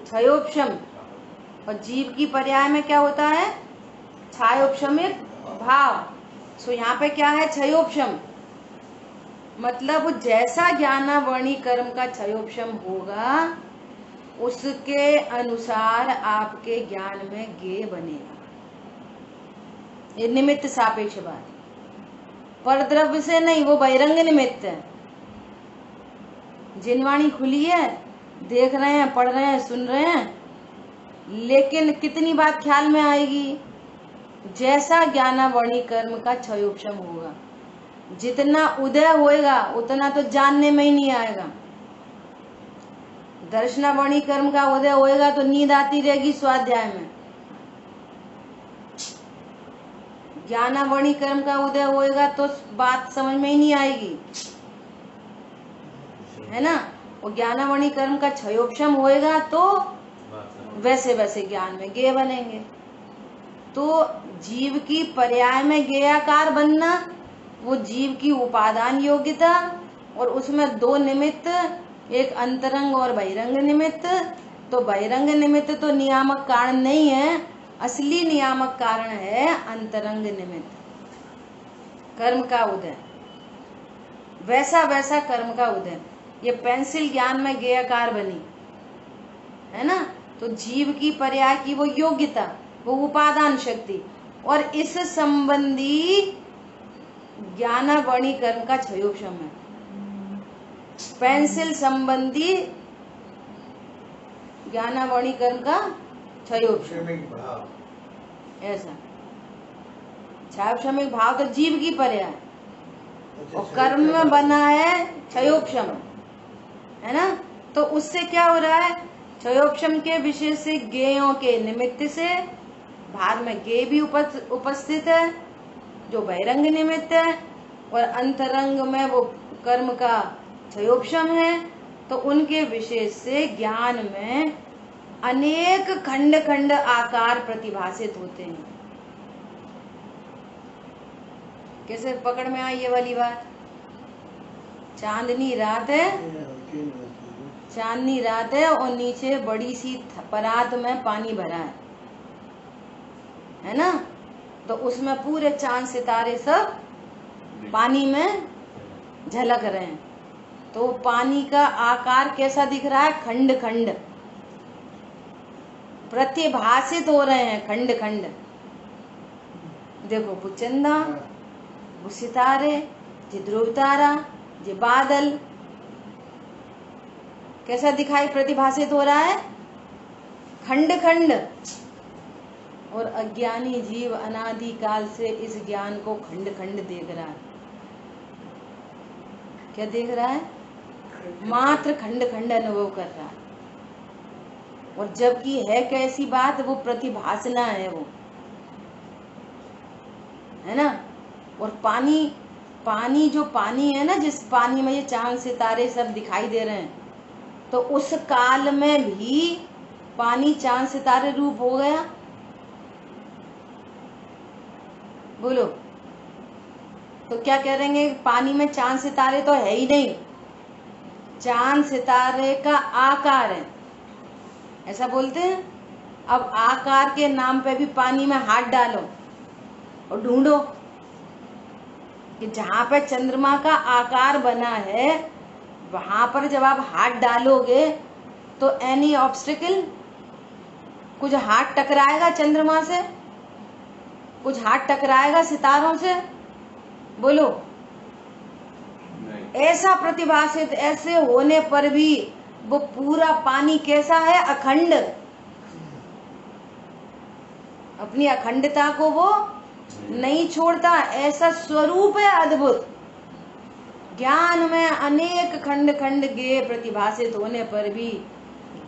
क्षयोपशम और जीव की पर्याय में क्या होता है छायोपशमिक भाव। सो यहाँ पे क्या है क्षयोपशम मतलब जैसा ज्ञानावर्णी कर्म का क्षयोपशम होगा उसके अनुसार आपके ज्ञान में ज्ञेय बनेगा। ये निमित्त सापेक्ष बात, परद्रव्य से नहीं, वो बहिरंग निमित्त है। जिनवाणी खुली है, देख रहे हैं, पढ़ रहे हैं, सुन रहे हैं, लेकिन कितनी बात ख्याल में आएगी जैसा ज्ञानावर्णी कर्म का क्षयोपशम होगा। जितना उदय होएगा उतना तो जानने में ही नहीं आएगा। दर्शनावर्णी कर्म का उदय होएगा तो नींद आती रहेगी स्वाध्याय में। ज्ञानावर्णी कर्म का उदय होएगा तो बात समझ में ही नहीं आएगी, है ना। और ज्ञानावर्णी कर्म का क्षयोपशम होएगा तो वैसे वैसे ज्ञान में ज्ञेय बनेंगे। तो जीव की पर्याय में ज्ञेयाकार बनना, वो जीव की उपादान योग्यता, और उसमें दो निमित्त, एक अंतरंग और बहिरंग निमित्त। तो बहिरंग निमित्त तो नियामक कारण नहीं है, असली नियामक कारण है अंतरंग निमित्त, कर्म का उदय। वैसा वैसा कर्म का उदय। ये पेंसिल ज्ञान में ज्ञेयाकार बनी, है ना। तो जीव की पर्याय की वो योग्यता, वो उपादान शक्ति, और इस संबंधी ज्ञानावर्णी कर्म का क्षयोपशम है। पेंसिल संबंधी ज्ञानावर्णी कर्म का क्षयोपशम, ऐसा क्षयोपशमिक भाव तो जीव की पर्याय, और कर्म में बना है क्षयोपशम, है ना। तो उससे क्या हो रहा है, क्षयोपशम के विषय से ज्ञेयों के निमित्त से भार में ज्ञेय भी उपस्थित है जो बहिरंग निमित्त है, और अंतरंग में वो कर्म का क्षयोपशम है। तो उनके विशेष से ज्ञान में अनेक खंड खंड आकार प्रतिभासित होते हैं। कैसे पकड़ में आई ये वाली बात। चांदनी रात है, चांदनी रात है और नीचे बड़ी सी परात में पानी भरा है ना। तो उसमें पूरे चांद सितारे सब पानी में झलक रहे हैं। तो पानी का आकार कैसा दिख रहा है, खंड खंड प्रतिभासित हो रहे हैं, खंड खंड। देखो वो चंदा, वो सितारे, ये ध्रुव तारा, ये बादल, कैसा दिखाई प्रतिभासित हो रहा है, खंड खंड। और अज्ञानी जीव अनादि काल से इस ज्ञान को खंड खंड देख रहा है। क्या देख रहा है, मात्र खंड खंड अनुभव कर रहा है। और जबकि है कैसी बात, वो प्रतिभासना है, वो है ना। और पानी, पानी जो पानी है ना, जिस पानी में ये चांद सितारे सब दिखाई दे रहे हैं, तो उस काल में भी पानी चांद सितारे रूप हो गया। बोलो, तो क्या कह रहे हैं, पानी में चांद सितारे तो है ही नहीं, चांद सितारे का आकार है, ऐसा बोलते हैं। अब आकार के नाम पे भी पानी में हाथ डालो और ढूंढो कि जहां पे चंद्रमा का आकार बना है वहां पर जब आप हाथ डालोगे तो एनी ऑब्स्टिकल, कुछ हाथ टकराएगा चंद्रमा से, कुछ हाथ टकराएगा सितारों से, बोलो। ऐसा प्रतिभासित, ऐसे होने पर भी वो पूरा पानी कैसा है, अखंड, अपनी अखंडता को वो नहीं छोड़ता, ऐसा स्वरूप है अद्भुत। ज्ञान में अनेक खंड खंड ज्ञेय प्रतिभासित होने पर भी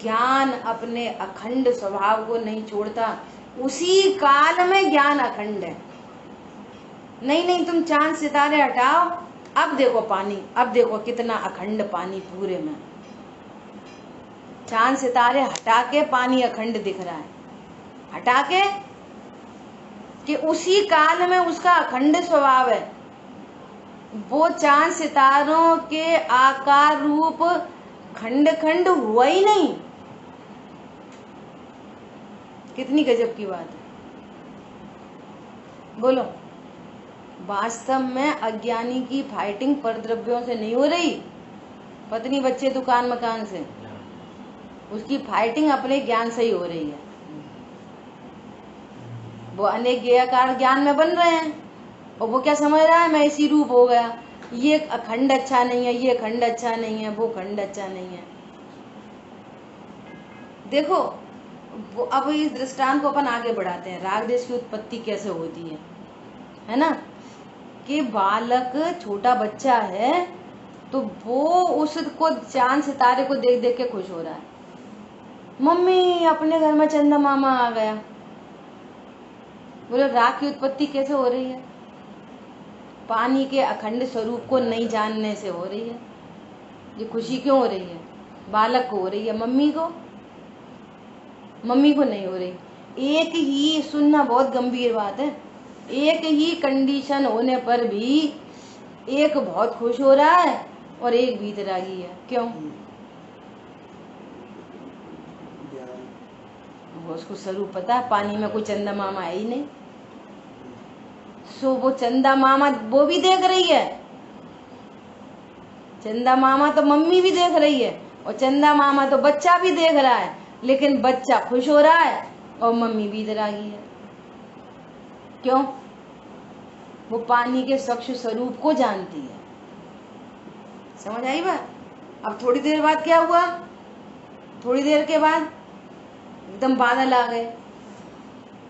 ज्ञान अपने अखंड स्वभाव को नहीं छोड़ता। उसी काल में ज्ञान अखंड है। नहीं नहीं, तुम चांद सितारे हटाओ, अब देखो पानी, अब देखो कितना अखंड पानी पूरे में। चांद सितारे हटा के पानी अखंड दिख रहा है, हटा के कि उसी काल में उसका अखंड स्वभाव है, वो चांद सितारों के आकार रूप खंड खंड हुआ ही नहीं। कितनी गजब की बात है, बोलो। वास्तव में अज्ञानी की फाइटिंग परद्रव्यों से नहीं हो रही, पत्नी बच्चे दुकान मकान से, उसकी फाइटिंग अपने ज्ञान से ही हो रही है। वो अनेक ज्ञेयाकार ज्ञान में बन रहे हैं और वो क्या समझ रहा है, मैं इसी रूप हो गया, ये खंड अच्छा नहीं है, ये खंड अच्छा नहीं है, वो खंड अच्छा नहीं है। देखो वो अब इस दृष्टांत को अपन आगे बढ़ाते हैं, राग देश की उत्पत्ति कैसे होती है ना, कि बालक छोटा बच्चा है तो वो उसको चांद सितारे को देख देख के खुश हो रहा है, मम्मी अपने घर में चंदा मामा आ गया। बोले राग की उत्पत्ति कैसे हो रही है? पानी के अखंड स्वरूप को नहीं जानने से हो रही है। ये खुशी क्यों हो रही है? बालक को हो रही है, मम्मी को नहीं हो रही। एक ही, सुनना बहुत गंभीर बात है, एक ही कंडीशन होने पर भी एक बहुत खुश हो रहा है और एक वीतरागी है। क्यों? वो उसको स्वरूप पता है, पानी में कोई चंदा मामा है ही नहीं, सो वो चंदा मामा वो भी देख रही है, चंदा मामा तो मम्मी भी देख रही है और चंदा मामा तो बच्चा भी देख रहा है, लेकिन बच्चा खुश हो रहा है और मम्मी वीतरागी है। क्यों? वो पानी के स्वच्छ स्वरूप को जानती है। समझ आई बात? अब थोड़ी देर बाद क्या हुआ, थोड़ी देर के बाद एकदम बादल आ गए,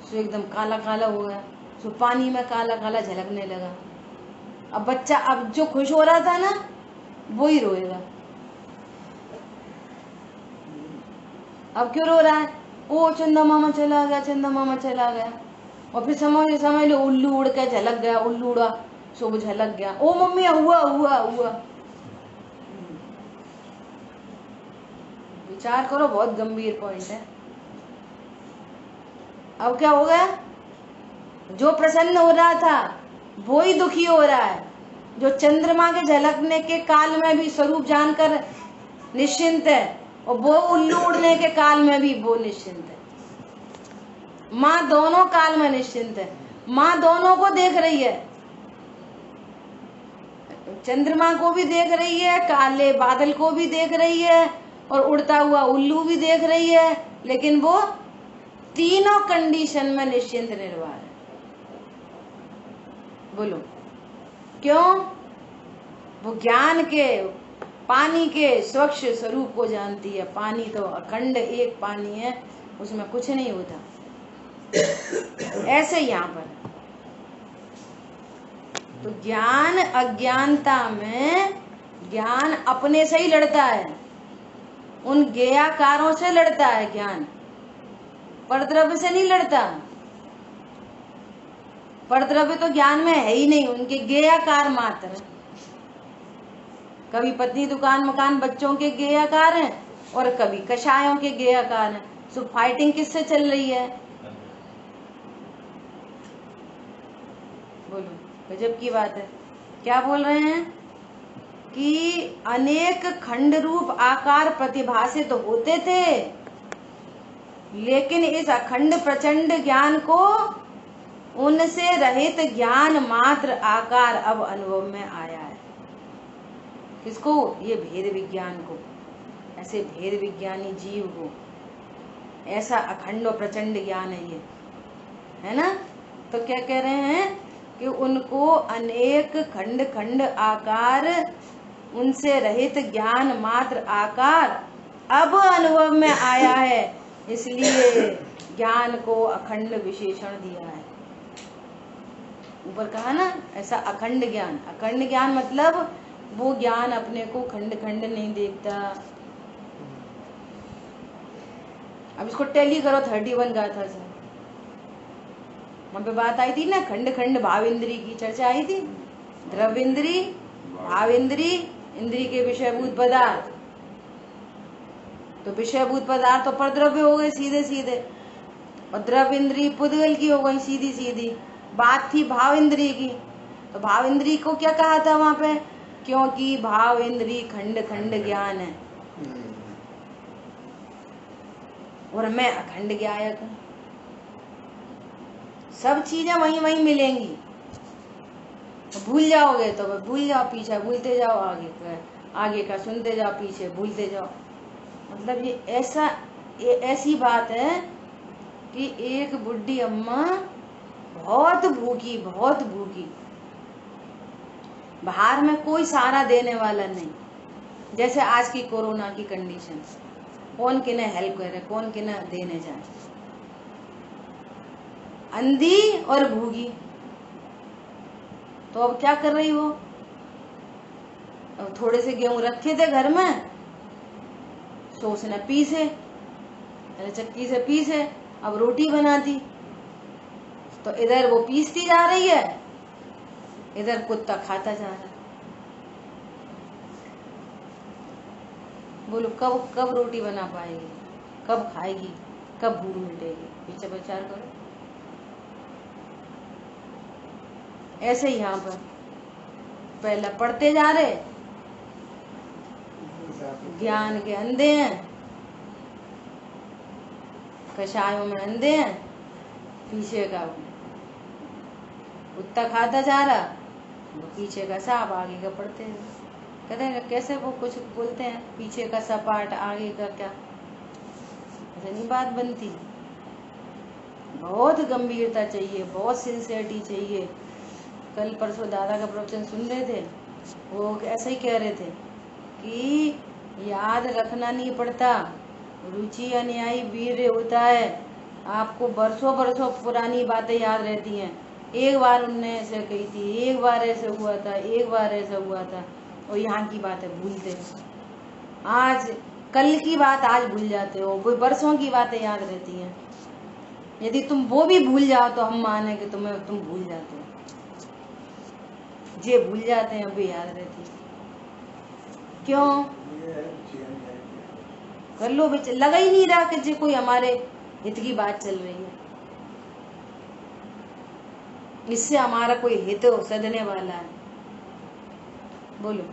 सो एकदम काला काला हो गया, सो पानी में काला काला झलकने लगा। अब बच्चा, अब जो खुश हो रहा था ना, वो ही रोएगा। अब क्यों रो रहा है? ओ चंदा मामा चला गया, चंदा मामा चला गया। और फिर समझ लो उल्लू उड़ के झलक गया, उल्लू उड़ा सो वो झलक गया। ओ मम्मी हुआ हुआ हुआ। विचार करो, बहुत गंभीर पॉइंट है। अब क्या हो गया? जो प्रसन्न हो रहा था वो ही दुखी हो रहा है, जो चंद्रमा के झलकने के काल में भी स्वरूप जानकर निश्चिंत है और वो उल्लू उड़ने के काल में भी वो निश्चिंत है। माँ दोनों काल में निश्चिंत है, माँ दोनों को देख रही है, चंद्रमा को भी देख रही है, काले बादल को भी देख रही है और उड़ता हुआ उल्लू भी देख रही है, लेकिन वो तीनों कंडीशन में निश्चिंत निर्वाह है। बोलो क्यों? वो ज्ञान के, पानी के स्वच्छ स्वरूप को जानती है। पानी तो अखंड एक पानी है, उसमें कुछ नहीं होता। ऐसे यहाँ पर तो ज्ञान अज्ञानता में, ज्ञान अपने से ही लड़ता है, उन ज्ञेयाकारों से लड़ता है। ज्ञान परद्रव्य से नहीं लड़ता, परद्रव्य तो ज्ञान में है ही नहीं, उनके ज्ञेयाकार मात्र। कभी पत्नी दुकान मकान बच्चों के ज्ञेयाकार हैं और कभी कषायों के ज्ञेयाकार हैं। सो फाइटिंग किससे चल रही है? बोलो, गजब की बात है। क्या बोल रहे हैं कि अनेक खंड रूप आकार प्रतिभासित होते थे, लेकिन इस अखंड प्रचंड ज्ञान को, उनसे रहित ज्ञान मात्र आकार अब अनुभव में आया है। किसको? ये भेद विज्ञान को, ऐसे भेद विज्ञानी जीव को। ऐसा अखंड और प्रचंड ज्ञान है ये, है ना। तो क्या कह रहे हैं कि उनको अनेक खंड खंड आकार, उनसे रहित ज्ञान मात्र आकार अब अनुभव में आया है, इसलिए ज्ञान को अखंड विशेषण दिया है। ऊपर कहा ना, ऐसा अखंड ज्ञान। अखंड ज्ञान मतलब वो ज्ञान अपने को खंड खंड नहीं देखता। अब इसको टैली करो 31 गाथा से। वहां पे बात आई थी ना, खंड खंड भाव इंद्री की चर्चा आई थी। द्रव्य इंद्री, भाव इंद्री, इंद्री के विषयभूत पदार्थ। तो विषयभूत पदार्थ तो परद्रव्य हो गए सीधे सीधे, और द्रव्य इंद्री पुद्गल की हो गई सीधी सीधी। बात थी भाव इंद्रिय की, तो भाव इंद्रिय को क्या कहा था वहां पे, क्योंकि भाव इंद्रिय खंड खंड ज्ञान है और मैं अखंड ज्ञायक हूं। सब चीजें वहीं वहीं मिलेंगी, तो भूल जाओगे तो भूल जाओ, पीछे भूलते जाओ, आगे का सुनते जाओ, पीछे भूलते जाओ। मतलब ये ऐसी बात है कि एक बुढ़ी अम्मा बहुत भूखी, बाहर में कोई सहारा देने वाला नहीं, जैसे आज की कोरोना की कंडीशन, कौन किन्हें हेल्प करे, कौन किन्हें देने जाए, अंधी और भूखी। तो अब क्या कर रही हो, अब थोड़े से गेहूं रखे थे घर में, तो उसने पीसे, चक्की से पीसे, अब रोटी बनाती, तो इधर वो पीसती जा रही है, इधर कुत्ता खाता जा रहा है। बोलो कब कब रोटी बना पाएगी, कब खाएगी, कब भूख मिटेगी, पीछे विचार करो। ऐसे ही यहाँ पर पहले पढ़ते जा रहे, ज्ञान के अंधे हैं, कषायों में अंधे हैं, पीछे का कुत्ता खाता जा रहा, वो पीछे का सांप, आगे का पढ़ते हैं। कहते हैं कैसे वो कुछ बोलते हैं, पीछे का सपाट आगे का क्या, ऐसे नहीं बात बनती। बहुत गंभीरता चाहिए, बहुत सिंसियरिटी चाहिए। कल परसों दादा का प्रवचन सुन रहे थे, वो ऐसे ही कह रहे थे कि याद रखना नहीं पड़ता, रुचि अनुयायी वीर्य होता है। आपको बरसों बरसों पुरानी बातें याद रहती हैं, एक बार उनने ऐसे कही थी, एक बार ऐसे हुआ था, एक बार ऐसा हुआ था, और यहाँ की बातें भूलते हो। आज कल की बात आज भूल जाते हो, वो बरसों की बातें याद रहती हैं। यदि तुम वो भी भूल जाओ तो हम माने कि तुम भूल जाते हो। जे भूल जाते हैं अभी याद रहती है, क्यों कर लो, लगा ही नहीं रहा कि जे कोई हमारे हित की बात चल रही है, इससे हमारा कोई हित सदने वाला है। बोलो,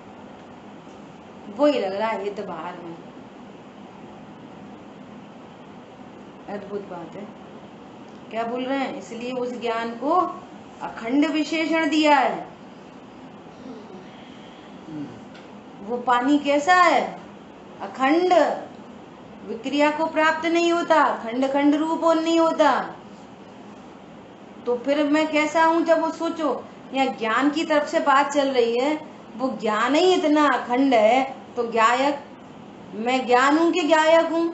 वही लग रहा है हित बाहर में। अद्भुत बात है। क्या बोल रहे हैं, इसलिए उस ज्ञान को अखंड विशेषण दिया है। वो पानी कैसा है, अखंड, विक्रिया को प्राप्त नहीं होता, खंड खंड रूप और नहीं होता। तो फिर मैं कैसा हूं, जब वो सोचो यहाँ ज्ञान की तरफ से बात चल रही है, वो ज्ञान ही इतना अखंड है, तो ज्ञायक मैं ज्ञान हूं कि ज्ञायक हूं,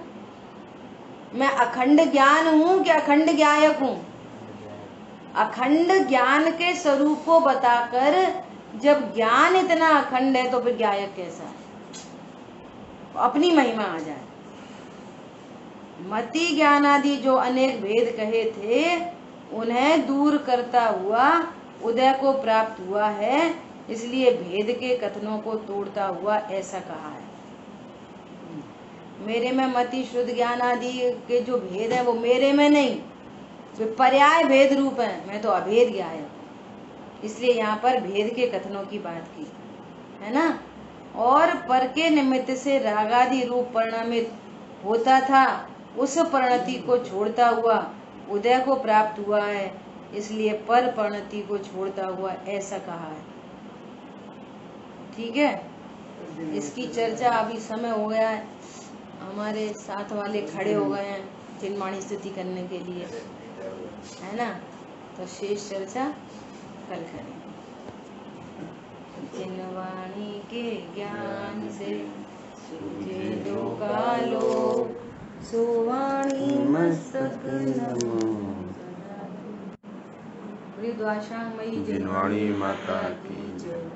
मैं अखंड ज्ञान हूं कि अखंड ज्ञायक हूं। अखंड ज्ञान के स्वरूप को बताकर जब ज्ञान इतना अखंड है तो फिर ज्ञायक कैसा है, अपनी महिमा आ जाए। मति ज्ञान आदि जो अनेक भेद कहे थे, उन्हें दूर करता हुआ उदय को प्राप्त हुआ है, इसलिए भेद के कथनों को तोड़ता हुआ ऐसा कहा है। मेरे में मति शुद्ध ज्ञान आदि के जो भेद है वो मेरे में नहीं, वे पर्याय भेद रूप है, मैं तो अभेद ज्ञायक, इसलिए यहाँ पर भेद के कथनों की बात की है ना। और पर के निमित्त से रागादि रूप परिणामित होता था, उस परिणति को छोड़ता हुआ उदय को प्राप्त हुआ है, इसलिए पर परिणति को छोड़ता हुआ ऐसा कहा है। ठीक है, इसकी चर्चा अभी समय हो गया है, हमारे साथ वाले खड़े हो गए हैं चिन्माणी स्तुति करने के लिए, है ना। तो शेष चर्चा कल करेंगे। चिन्वाणी के ज्ञान से सूझे लोकालो, सुवाणी मस्तक नमो। द्वाशांगमयी जिनवाणी माता की जय।